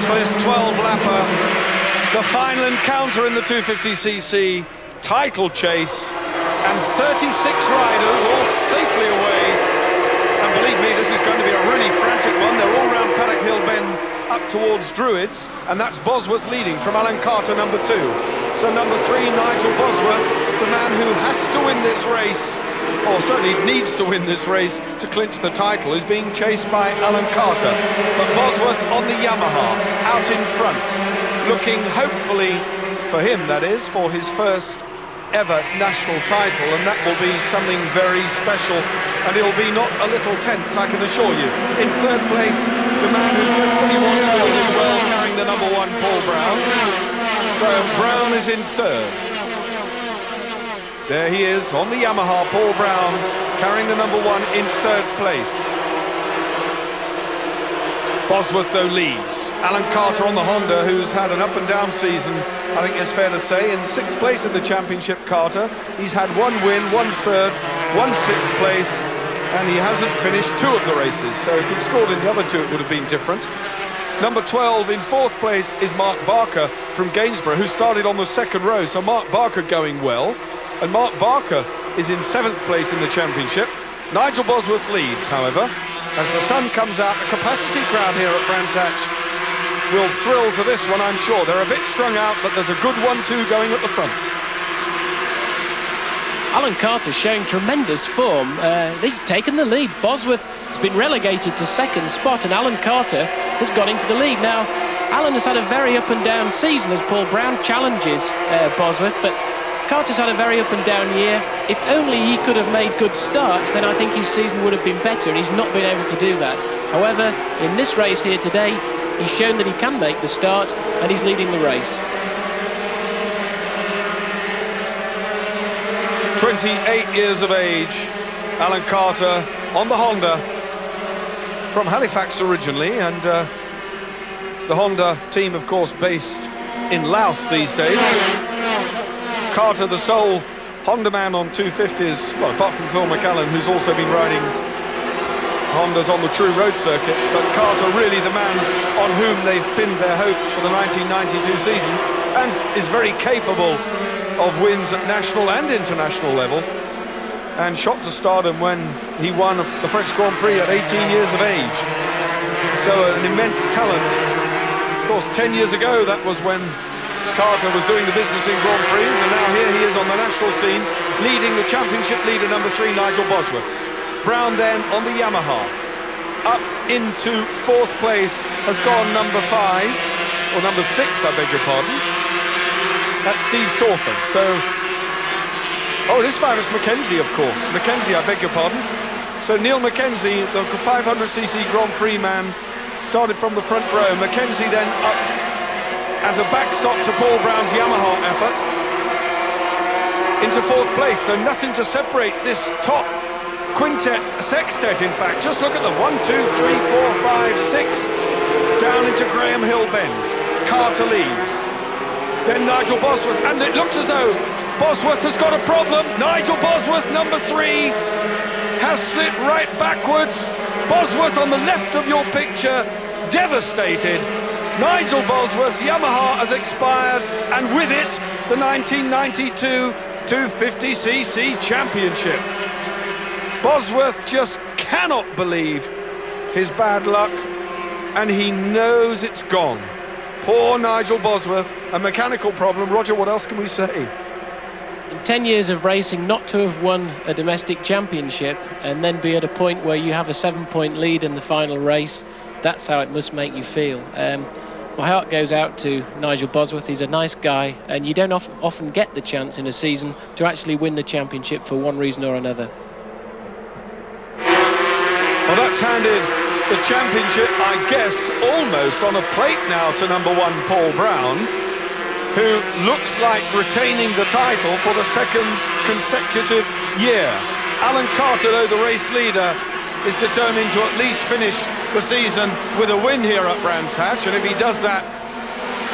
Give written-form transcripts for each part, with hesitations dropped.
for this 12-lapper. The final encounter in the 250cc title chase, and 36 riders all safely away. And believe me, this is going to be a really frantic one. They're all round Paddock Hill Bend up towards Druids, and that's Bosworth leading from Alan Carter, number 2. So number 3, Nigel Bosworth, the man who has to win this race, or certainly needs to win this race to clinch the title, is being chased by Alan Carter. But Bosworth on the Yamaha, out in front, looking hopefully, for him that is, for his first ever national title, and that will be something very special, and he'll be not a little tense, I can assure you. In third place, the man who desperately wants to win as well, carrying the number 1, Paul Brown. So Brown is in third. There he is on the Yamaha, Paul Brown, carrying the number 1 in third place. Bosworth, though, leads. Alan Carter on the Honda, who's had an up-and-down season, I think it's fair to say. In 6th place in the championship, Carter. He's had 1 win, 1 third, 1 6th place, and he hasn't finished 2 of the races. So if he'd scored in the other 2, it would have been different. Number 12 in 4th place is Mark Barker from Gainsborough, who started on the 2nd row. So Mark Barker going well. And Mark Barker is in 7th place in the championship. Nigel Bosworth leads, however. As the sun comes out, the capacity crowd here at Brands Hatch will thrill to this one, I'm sure. They're a bit strung out, but there's a good 1-2 going at the front. Alan Carter's showing tremendous form. He's taken the lead. Bosworth has been relegated to 2nd spot, and Alan Carter has got into the lead. Now, Alan has had a very up-and-down season as Paul Brown challenges Bosworth, but Carter's had a very up-and-down year. If only he could have made good starts, then I think his season would have been better, and he's not been able to do that. However, in this race here today, he's shown that he can make the start, and he's leading the race. 28 years of age, Alan Carter on the Honda, from Halifax originally, and the Honda team, of course, based in Louth these days. Carter, the sole Honda man on 250s, well, apart from Phil McCallum, who's also been riding Hondas on the true road circuits, but Carter really the man on whom they've pinned their hopes for the 1992 season, and is very capable of wins at national and international level, and shot to stardom when he won the French Grand Prix at 18 years of age. So an immense talent. Of course, 10 years ago, that was when Carter was doing the business in Grand Prix, and now here he is on the national scene, leading the championship leader, number 3, Nigel Bosworth. Brown then on the Yamaha. Up into 4th place has gone number 5, or number 6, I beg your pardon. That's Steve Sawford. So, oh, this time it's Mackenzie, of course. Mackenzie, I beg your pardon. So Neil Mackenzie, the 500cc Grand Prix man, started from the front row. Mackenzie then up as a backstop to Paul Brown's Yamaha effort into 4th place, so nothing to separate this top quintet, sextet in fact. Just look at them, 1, 2, 3, 4, 5, 6, down into Graham Hill Bend. Carter leads, then Nigel Bosworth, and it looks as though Bosworth has got a problem. Nigel Bosworth, number 3, has slid right backwards. Bosworth on the left of your picture, devastated. Nigel Bosworth's Yamaha has expired, and with it, the 1992 250cc championship. Bosworth just cannot believe his bad luck, and he knows it's gone. Poor Nigel Bosworth, a mechanical problem. Roger, what else can we say? In 10 years of racing, not to have won a domestic championship and then be at a point where you have a 7-point lead in the final race, that's how it must make you feel. My heart goes out to Nigel Bosworth. He's a nice guy, and you don't often get the chance in a season to actually win the championship for one reason or another. Well, that's handed the championship, I guess, almost on a plate now to number 1, Paul Brown, who looks like retaining the title for the 2nd consecutive year. Alan Carter, though the race leader, is determined to at least finish the season with a win here at Brands Hatch, and if he does that,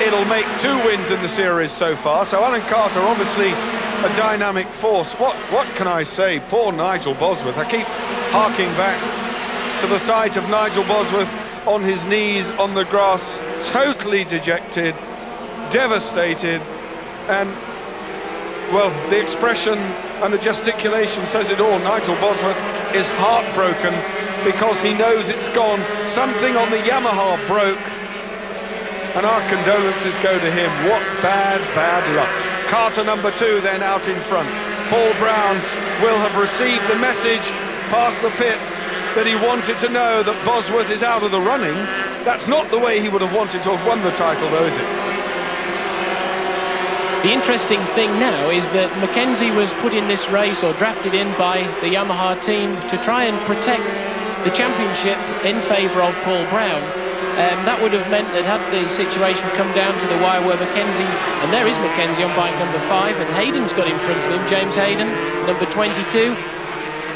it'll make 2 wins in the series so far. So Alan Carter, obviously a dynamic force. What can I say? Poor Nigel Bosworth. I keep harking back to the sight of Nigel Bosworth on his knees on the grass, totally dejected, devastated, and, well, the expression and the gesticulation says it all. Nigel Bosworth is heartbroken because he knows it's gone. Something on the Yamaha broke, and our condolences go to him. What bad luck. Carter number 2 then out in front. Paul Brown will have received the message past the pit that he wanted to know that Bosworth is out of the running. That's not the way he would have wanted to have won the title, though, is it? The interesting thing now is that Mackenzie was put in this race, or drafted in by the Yamaha team, to try and protect the championship in favour of Paul Brown. That would have meant that had the situation come down to the wire where Mackenzie, and there is Mackenzie on bike number 5, and Hayden's got in front of him, James Hayden, number 22.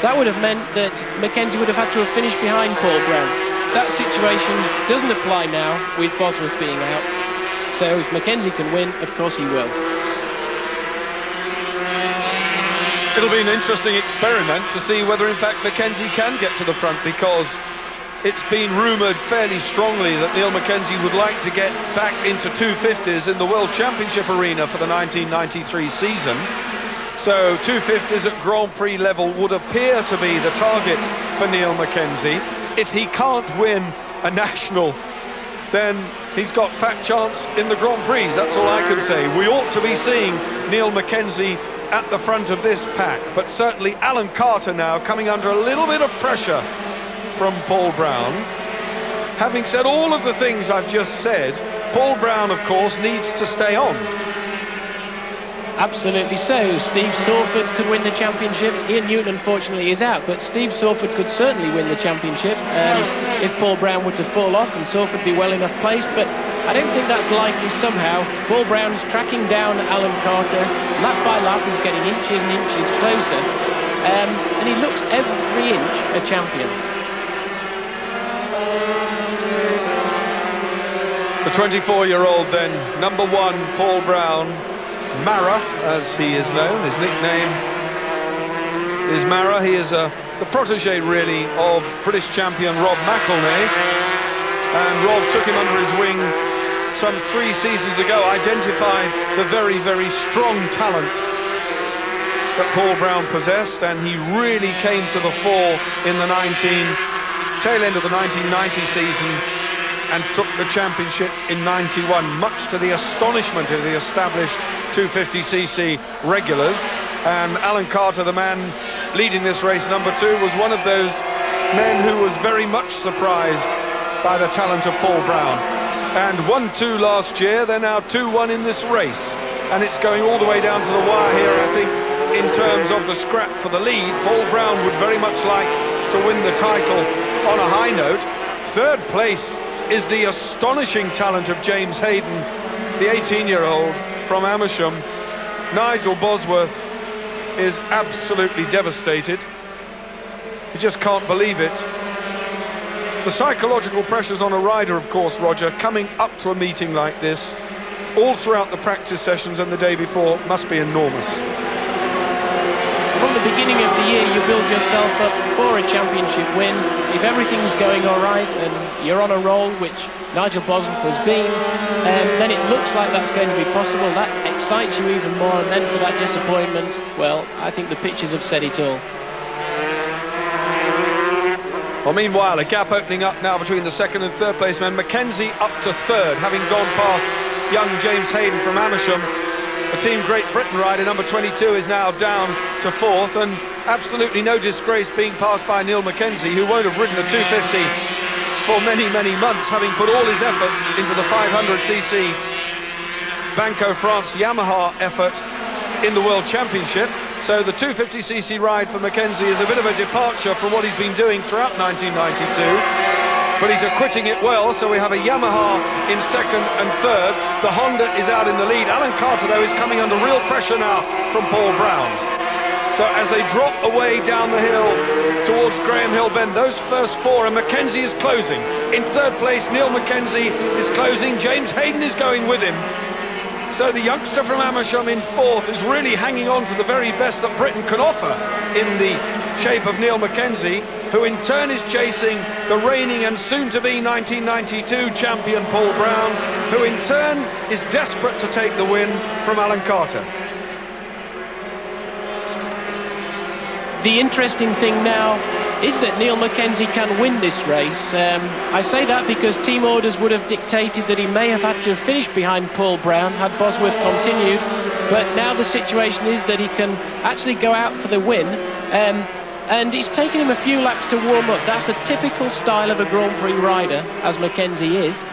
That would have meant that Mackenzie would have had to have finished behind Paul Brown. That situation doesn't apply now with Bosworth being out. So if Mackenzie can win, of course he will. It'll be an interesting experiment to see whether in fact Mackenzie can get to the front, because it's been rumoured fairly strongly that Neil Mackenzie would like to get back into 250s in the World Championship arena for the 1993 season. So 250s at Grand Prix level would appear to be the target for Neil Mackenzie. If he can't win a national, then he's got fat chance in the Grand Prix. That's all I can say. We ought to be seeing Neil Mackenzie at the front of this pack, but certainly Alan Carter now coming under a little bit of pressure from Paul Brown. Having said all of the things I've just said, Paul Brown, of course, needs to stay on. Absolutely so. Steve Sawford could win the championship. Ian Newton, unfortunately, is out, but Steve Sawford could certainly win the championship if Paul Brown were to fall off and Sawford be well enough placed, but I don't think that's likely somehow. Paul Brown's tracking down Alan Carter. Lap by lap, he's getting inches and inches closer, and he looks every inch a champion. The 24-year-old then, number 1, Paul Brown. Mara, as he is known, his nickname is Mara. He is the protege, really, of British champion Rob McElnay, and Rob took him under his wing some 3 seasons ago, identified the very, very strong talent that Paul Brown possessed, and he really came to the fore in the tail end of the 1990 season, and took the championship in 91, much to the astonishment of the established 250cc regulars. And Alan Carter, the man leading this race, number 2, was one of those men who was very much surprised by the talent of Paul Brown. And 1-2 last year, they're now 2-1 in this race. And it's going all the way down to the wire here, I think, in terms of the scrap for the lead. Paul Brown would very much like to win the title on a high note. 3rd place is the astonishing talent of James Hayden, the 18-year-old from Amersham. Nigel Bosworth is absolutely devastated. He just can't believe it. The psychological pressures on a rider, of course, Roger, coming up to a meeting like this, all throughout the practice sessions and the day before, must be enormous. From the beginning of the year, you build yourself up for a championship win. If everything's going all right and you're on a roll, which Nigel Bosworth has been, then it looks like that's going to be possible. That excites you even more, and then for that disappointment, well, I think the pictures have said it all. Well, meanwhile, a gap opening up now between the 2nd and 3rd place men. Mackenzie up to 3rd, having gone past young James Hayden from Amersham. The Team Great Britain rider, number 22, is now down to 4th, and absolutely no disgrace being passed by Neil Mackenzie, who won't have ridden a 250 for many, many months, having put all his efforts into the 500cc Banco France Yamaha effort in the World Championship. So the 250cc ride for Mackenzie is a bit of a departure from what he's been doing throughout 1992. But he's acquitting it well, so we have a Yamaha in 2nd and 3rd. The Honda is out in the lead. Alan Carter, though, is coming under real pressure now from Paul Brown. So as they drop away down the hill towards Graham Hill Bend, those first 4, and Mackenzie is closing. In 3rd place, Neil Mackenzie is closing. James Hayden is going with him. So the youngster from Amersham in 4th is really hanging on to the very best that Britain can offer in the shape of Neil Mackenzie. who in turn is chasing the reigning and soon-to-be 1992 champion Paul Brown, who in turn is desperate to take the win from Alan Carter. The interesting thing now is that Neil Mackenzie can win this race. I say that because team orders would have dictated that he may have had to have finished behind Paul Brown had Bosworth continued, but now the situation is that he can actually go out for the win, and it's taken him a few laps to warm up. That's the typical style of a Grand Prix rider, as Mackenzie is.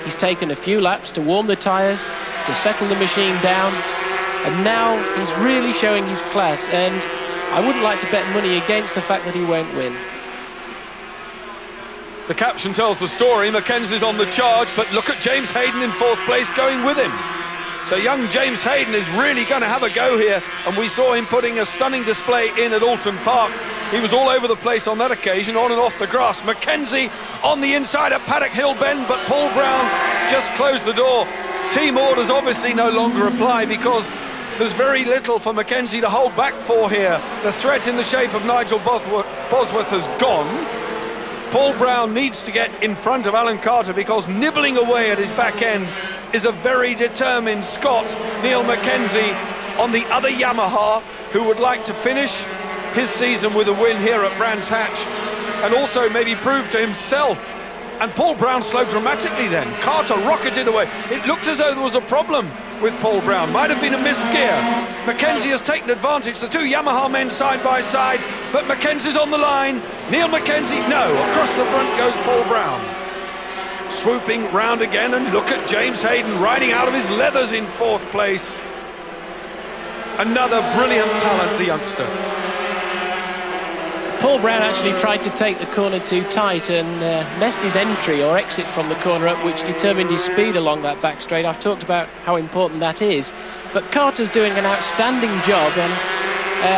He's taken a few laps to warm the tyres, to settle the machine down, and now he's really showing his class, and I wouldn't like to bet money against the fact that he won't win. The caption tells the story. Mackenzie's on the charge, but look at James Hayden in fourth place going with him. So young James Hayden is really going to have a go here, and we saw him putting a stunning display in at Alton Park. He was all over the place on that occasion, on and off the grass. Mackenzie on the inside at Paddock Hill Bend, but Paul Brown just closed the door. Team orders obviously no longer apply because there's very little for Mackenzie to hold back for here. The threat in the shape of Nigel Bosworth has gone. Paul Brown needs to get in front of Alan Carter because nibbling away at his back end is a very determined Scot, Neil Mackenzie, on the other Yamaha, who would like to finish his season with a win here at Brands Hatch and also maybe prove to himself. And Paul Brown slowed dramatically then. Carter rocketed away. It looked as though there was a problem with Paul Brown. Might have been a missed gear. Mackenzie has taken advantage. The two Yamaha men side by side, but Mackenzie's on the line. Neil Mackenzie, no. Across the front goes Paul Brown. Swooping round again, and look at James Hayden riding out of his leathers in fourth place. Another brilliant talent, the youngster. Paul Brown actually tried to take the corner too tight and messed his entry or exit from the corner up, which determined his speed along that back straight. I've talked about how important that is, but Carter's doing an outstanding job, and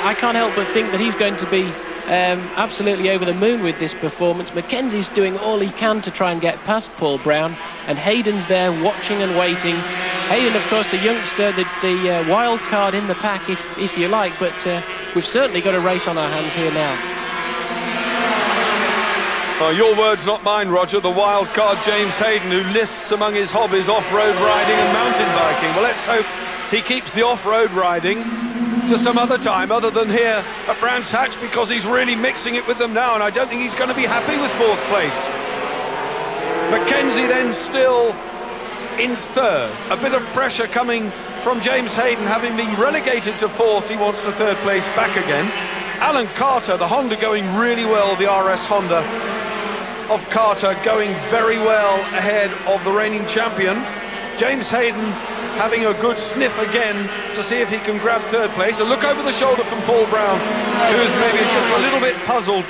I can't help but think that he's going to be absolutely over the moon with this performance. Mackenzie's doing all he can to try and get past Paul Brown, and Hayden's there watching and waiting. Hayden, of course, the youngster, the wild card in the pack, if you like, but we've certainly got a race on our hands here now. Oh, your words, not mine, Roger. The wild card James Hayden, who lists among his hobbies off-road riding and mountain biking. Well, let's hope he keeps the off-road riding to some other time other than here at Brands Hatch, because he's really mixing it with them now, and I don't think he's going to be happy with fourth place. Mackenzie then still in third. A bit of pressure coming from James Hayden, having been relegated to fourth. He wants the third place back again. Alan Carter, the Honda, going really well, the RS Honda of Carter going very well ahead of the reigning champion. James Hayden having a good sniff again to see if he can grab third place. A look over the shoulder from Paul Brown, who's maybe just a little bit puzzled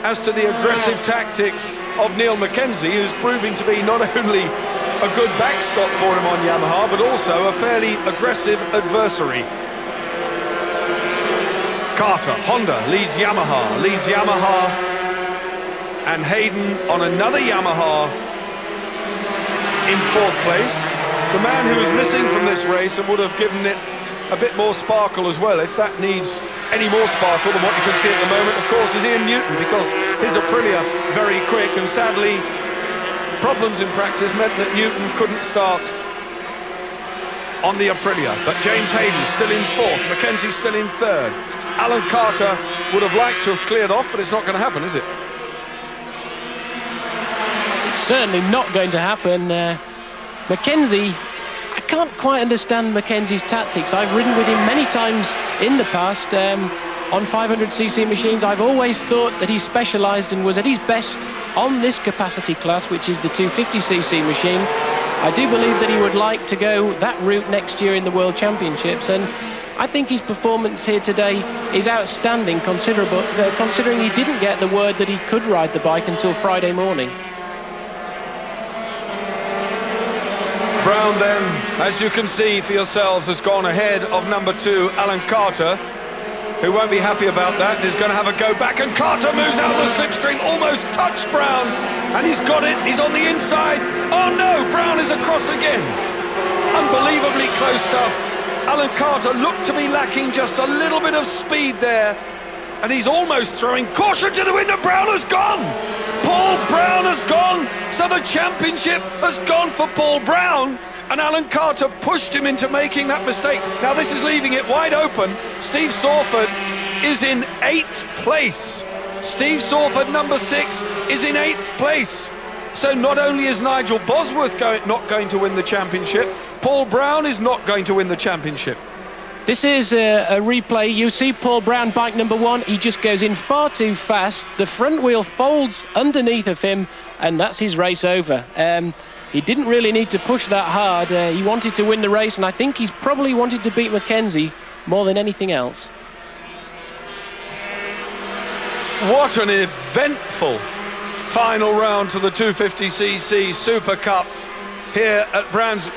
as to the aggressive tactics of Neil Mackenzie, who's proving to be not only a good backstop for him on Yamaha, but also a fairly aggressive adversary. Carter, Honda, leads Yamaha, and Hayden on another Yamaha in fourth place. The man who was missing from this race and would have given it a bit more sparkle as well, if that needs any more sparkle than what you can see at the moment, of course, is Ian Newton, because his Aprilia very quick, and sadly problems in practice meant that Newton couldn't start on the Aprilia. But James Hayden still in fourth, Mackenzie still in third. Alan Carter would have liked to have cleared off, but it's not going to happen, is it? It's certainly not going to happen. Mackenzie, I can't quite understand Mackenzie's tactics. I've ridden with him many times in the past on 500cc machines. I've always thought that he specialised and was at his best on this capacity class, which is the 250cc machine. I do believe that he would like to go that route next year in the World Championships, and I think his performance here today is outstanding, considering he didn't get the word that he could ride the bike until Friday morning. Brown then, as you can see for yourselves, has gone ahead of number 2, Alan Carter, who won't be happy about that and is going to have a go back, and Carter moves out of the slipstream, almost touched Brown, and he's got it, he's on the inside. Oh no, Brown is across again. Unbelievably close stuff. Alan Carter looked to be lacking just a little bit of speed there, and he's almost throwing caution to the wind, and Brown has gone. Paul Brown has gone, so the championship has gone for Paul Brown, and Alan Carter pushed him into making that mistake. Now this is leaving it wide open. Steve Sawford is in 8th place. Steve Sawford, number 6, is in 8th place. So not only is Nigel Bosworth not going to win the championship, Paul Brown is not going to win the championship. This is a replay. You see Paul Brown, bike number 1. He just goes in far too fast. The front wheel folds underneath of him, and that's his race over. He didn't really need to push that hard. He wanted to win the race, and I think he's probably wanted to beat Mackenzie more than anything else. What an eventful final round to the 250cc Super Cup here at Brands.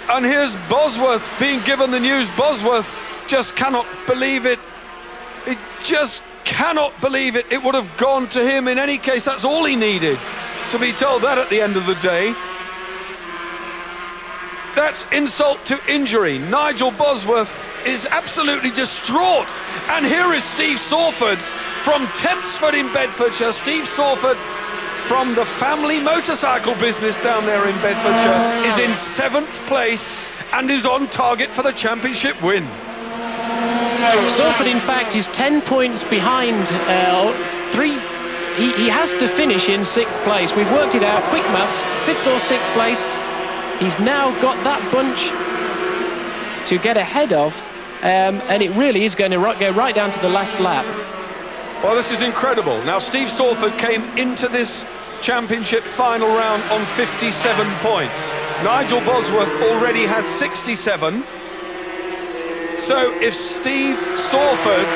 And here's Bosworth being given the news. Bosworth just cannot believe it. He just cannot believe it. It would have gone to him in any case. That's all he needed, to be told that at the end of the day. That's insult to injury. Nigel Bosworth is absolutely distraught. And here is Steve Sawford from Tempsford in Bedfordshire. Steve Sawford from the family motorcycle business down there in Bedfordshire is in 7th place and is on target for the championship win. Sawford, in fact, is 10 points behind. He has to finish in 6th place. We've worked it out, quick maths, 5th or 6th place. He's now got that bunch to get ahead of, and it really is going to go right down to the last lap. Well, this is incredible. Now, Steve Sawford came into this championship final round on 57 points. Nigel Bosworth already has 67. So if Steve Sawford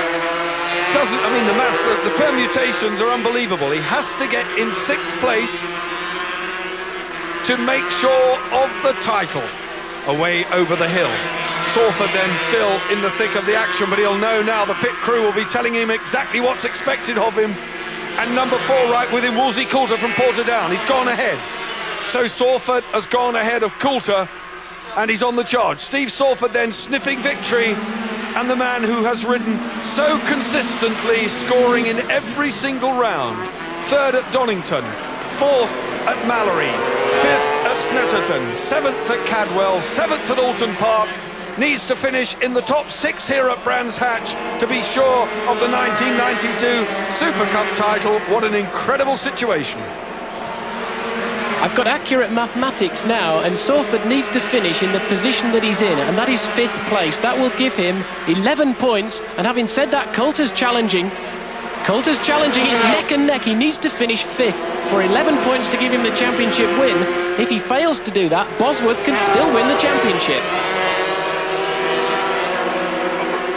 doesn't, I mean, the maths, the permutations are unbelievable. He has to get in 6th place to make sure of the title away over the hill. Sawford then still in the thick of the action, but he'll know now. The pit crew will be telling him exactly what's expected of him. And number 4 right with him, Wolsey Coulter from Portadown. He's gone ahead. So Sawford has gone ahead of Coulter, and he's on the charge. Steve Sawford then sniffing victory, and the man who has ridden so consistently, scoring in every single round. 3rd at Donington, 4th at Mallory, 5th at Snetterton, 7th at Cadwell, 7th at Alton Park, needs to finish in the top 6 here at Brands Hatch to be sure of the 1992 Super Cup title. What an incredible situation. I've got accurate mathematics now, and Sawford needs to finish in the position that he's in, and that is 5th place. That will give him 11 points, and having said that, Coulter's challenging. It's neck and neck. He needs to finish 5th for 11 points to give him the championship win. If he fails to do that, Bosworth can still win the championship.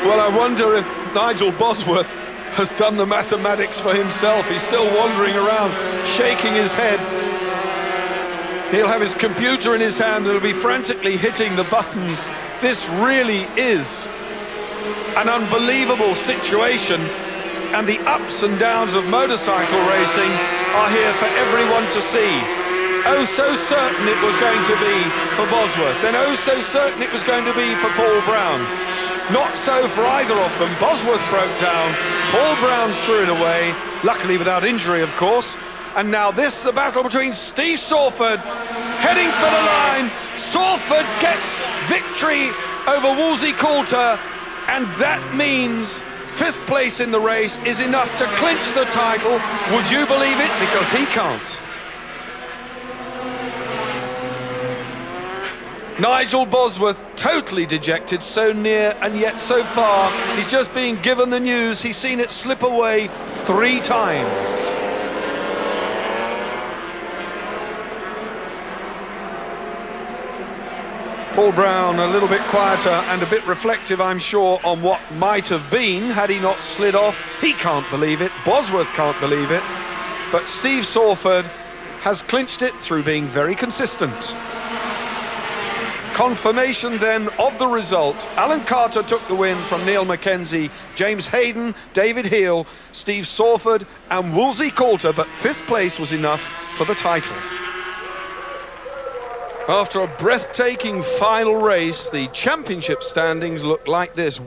Well, I wonder if Nigel Bosworth has done the mathematics for himself. He's still wandering around, shaking his head. He'll have his computer in his hand and he'll be frantically hitting the buttons. This really is an unbelievable situation, and the ups and downs of motorcycle racing are here for everyone to see. Oh, so certain it was going to be for Bosworth, and oh, so certain it was going to be for Paul Brown. Not so for either of them. Bosworth broke down, Paul Brown threw it away, luckily without injury, of course. And now this, the battle between Steve Sawford, heading for the line. Sawford gets victory over Wolsey Coulter, and that means 5th place in the race is enough to clinch the title. Would you believe it? Because he can't. Nigel Bosworth totally dejected, so near and yet so far. He's just been given the news. He's seen it slip away 3 times. Paul Brown a little bit quieter and a bit reflective, I'm sure, on what might have been had he not slid off. He can't believe it. Bosworth can't believe it. But Steve Sawford has clinched it through being very consistent. Confirmation then of the result. Alan Carter took the win from Neil Mackenzie, James Hayden, David Heel, Steve Sawford and Wolsey Coulter, but 5th place was enough for the title. After a breathtaking final race, the championship standings look like this.